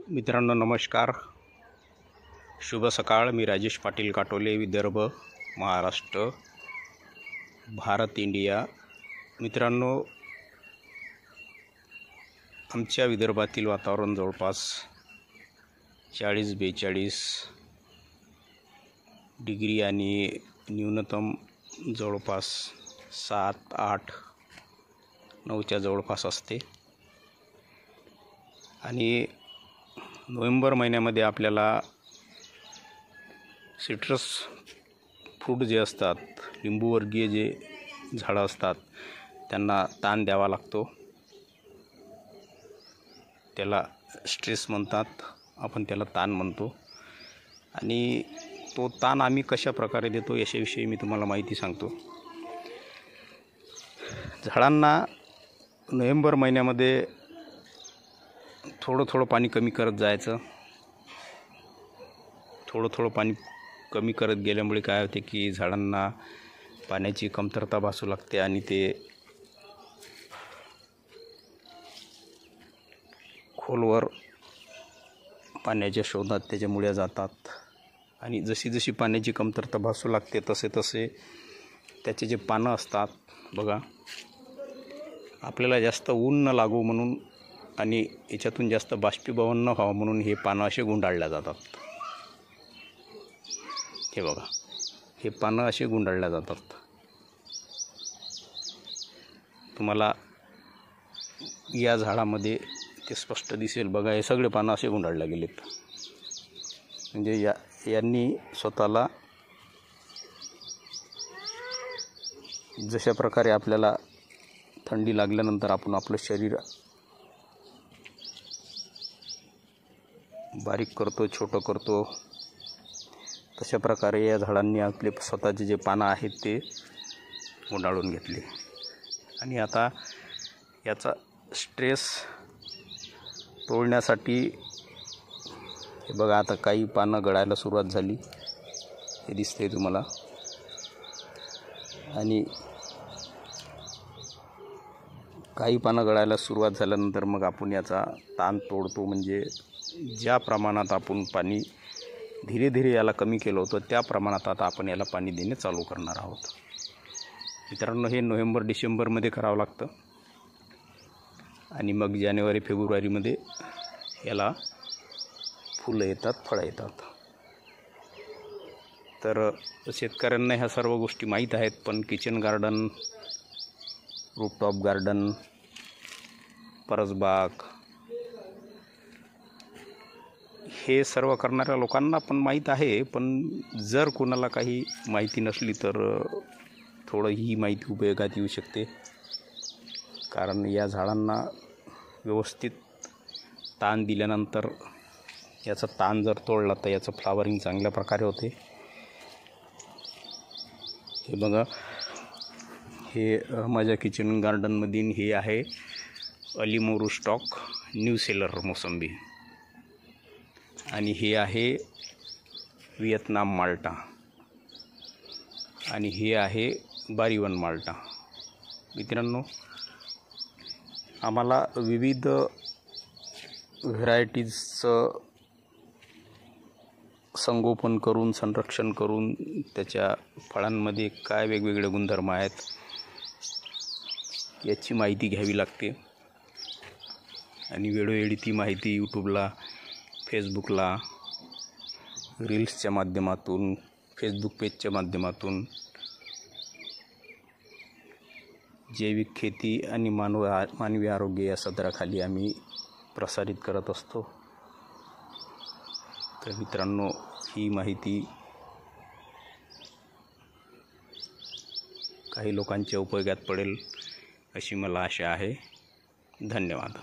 मित्रांनो नमस्कार, शुभ सकाळ। मी राजेश पाटील काटोले, विदर्भ, महाराष्ट्र, भारत, इंडिया। मित्रांनो, आमच्या विदर्भातील वातावरण जवळपास 40-42 डिग्री आणि न्यूनतम जवळपास 7-8-9च्या जवळपास असते। आणि नोव्हेंबर महिन्यामध्ये आपल्याला सिट्रस फ्रूट जे असतात, लिंबूवर्गीय जे झाडं असतात, त्यांना ताण द्यावा लागतो। त्याला स्ट्रेस म्हणतात, आपण त्याला ताण म्हणतो। आणि तो ताण आम्ही कशा प्रकारे देतो याच्याविषयी मी तुम्हाला माहिती सांगतो। झाडांना नोव्हेंबर महिन्यामध्ये थोडं पाणी कमी करत जायचं। थोडं पाणी कमी करत गेल्यामुळे काय होते की झाडांना पाण्याची कमतरता भासू लागते आणि ते खोलवर पाण्याच्या शोधात त्याच्या मुळ्या जातात। आणि जशी पाण्याची कमतरता भासू लागते तसे त्याचे जे पानं असतात बघा, आपल्याला जास्त ऊन न लागू म्हणून आणि याच्यातून जास्त बाष्पीभवन न व्हावं म्हणून हे पानं असे गुंडाळल्या जातात। हे बघा, हे पानं असे गुंडाळल्या जातात। तुम्हाला या झाडामध्ये ते स्पष्ट दिसेल बघा, हे सगळे पानं असे गुंडाळले गेलेत। म्हणजे यांनी स्वतःला जशा प्रकारे आपल्याला थंडी लागल्यानंतर आपण आपलं शरीर बारीक करतो, छोटं करतो, तशा प्रकारे या झाडांनी आपले स्वतःचे जे पानं आहेत ते गुंडाळून घेतले। आणि आता याचा स्ट्रेस तोडण्यासाठी हे बघा, आता काही पानं गळायला सुरुवात झाली, हे दिसते तुम्हाला। आणि काही पानं गळायला सुरुवात झाल्यानंतर मग आपण याचा ताण तोडतो। म्हणजे ज्या प्रमाणात आपण पाणी धीरे याला कमी केलं होतं, त्या प्रमाणात आता आपण याला पाणी देणे चालू करणार आहोत। मित्रांनो, हे नोव्हेंबर-डिसेंबरमध्ये करावं लागतं आणि मग जानेवारी-फेब्रुवारीमध्ये याला फुलं येतात, फळं येतात। तर शेतकऱ्यांना ह्या सर्व गोष्टी माहीत आहेत, पण किचन गार्डन, रूफटॉप गार्डन, परसबाग हे सर्व करणाऱ्या लोकांना पण माहीत आहे। पण जर कोणाला काही माहिती नसली तर थोडं ही माहिती उपयोगात येऊ शकते। कारण या झाडांना व्यवस्थित ताण दिल्यानंतर याचा ताण जर तोडला तर याचं फ्लावरिंग चांगल्या प्रकारे होते। हे बघा, हे माझ्या किचन गार्डनमधील हे आहे अलीमोरू स्टॉक न्यू सेलर मोसंबी, आणि हे आहे व्हिएतनाम माल्टा, आणि हे आहे बारीवन माल्टा। मित्रांनो, आम्हाला विविध व्हरायटीजचं संगोपन करून, संरक्षण करून, त्याच्या फळांमध्ये काय वेगवेगळे गुणधर्म आहेत याची माहिती घ्यावी लागते। आणि वेळोवेळी ती माहिती यूट्यूबला, फेसबुकला, रील्सच्या माध्यमातून, फेसबुक पेजच्या माध्यमातून, जैविक खेती आणि मानवी आरोग्य या सदराखाली आम्ही प्रसारित करत असतो। तर मित्रांनो, ही माहिती काही लोकांच्या उपयोगात पडेल अशी मला आशा आहे। धन्यवाद।